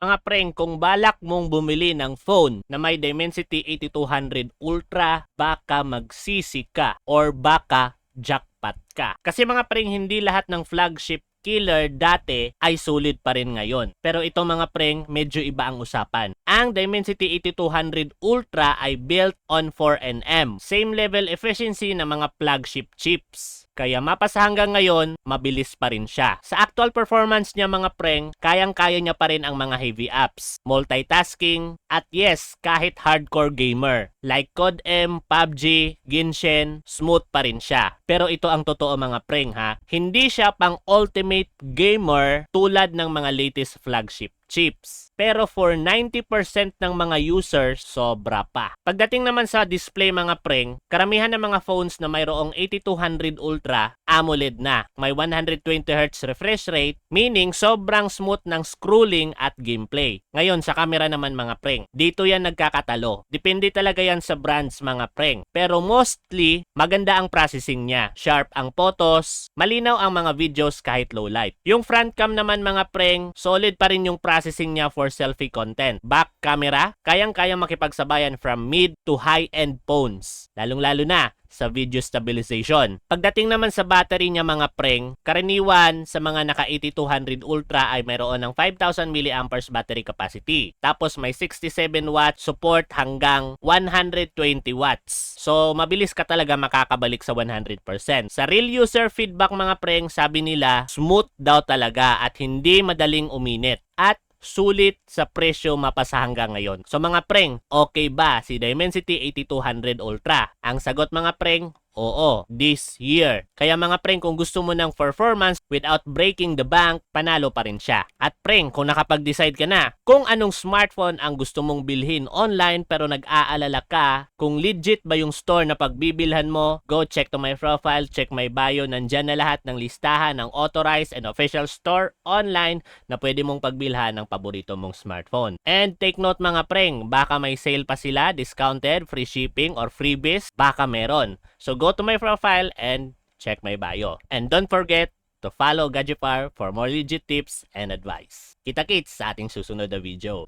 Mga preng, kung balak mong bumili ng phone na may Dimensity 8200 Ultra, baka magsisi ka or baka jackpot ka. Kasi mga preng, hindi lahat ng flagship killer dati ay sulit pa rin ngayon. Pero itong mga preng, medyo iba ang usapan. Ang Dimensity 8200 Ultra ay built on 4nm. Same level efficiency ng mga flagship chips. Kaya mapasa hanggang ngayon, mabilis pa rin siya. Sa actual performance niya mga preng, kayang-kaya niya pa rin ang mga heavy apps, multitasking, at yes, kahit hardcore gamer. Like COD M, PUBG, Genshin, smooth pa rin siya. Pero ito ang totoo mga preng ha, hindi siya pang ultimate gamer tulad ng mga latest flagship chips. Pero for 90% ng mga users, sobra pa. Pagdating naman sa display mga preng, karamihan ng mga phones na mayroong 8200 Ultra, AMOLED na. May 120Hz refresh rate, meaning sobrang smooth ng scrolling at gameplay. Ngayon sa camera naman mga preng, dito yan nagkakatalo. Depende talaga yan sa brands mga preng. Pero mostly, maganda ang processing niya. Sharp ang photos, malinaw ang mga videos kahit low light. Yung front cam naman mga preng, solid pa rin yung processing niya for selfie content. Back camera, kayang-kayang makipagsabayan from mid to high-end phones. Lalong-lalo na sa video stabilization. Pagdating naman sa battery niya mga preng, karaniwan sa mga naka 8200 Ultra ay mayroon ng 5000 mAh battery capacity. Tapos may 67 watts support hanggang 120 watts. So mabilis ka talaga makakabalik sa 100%. Sa real user feedback mga preng, sabi nila smooth daw talaga at hindi madaling uminit. At sulit sa presyo mapasa hanggang ngayon. So mga preng, okay ba si Dimensity 8200 Ultra? Ang sagot mga preng, oo, this year. Kaya mga preng, kung gusto mo ng performance without breaking the bank, panalo pa rin siya. At preng, kung nakapag-decide ka na kung anong smartphone ang gusto mong bilhin online pero nag-aalala ka kung legit ba yung store na pagbibilhan mo, go check to my profile, check my bio, nandyan na lahat ng listahan ng authorized and official store online na pwede mong pagbilhan ng paborito mong smartphone. And take note mga preng, baka may sale pa sila, discounted, free shipping, or freebies, baka meron. So go to my profile and check my bio. And don't forget to follow Gadgepar for more legit tips and advice. Kita-kits sa ating susunod na video.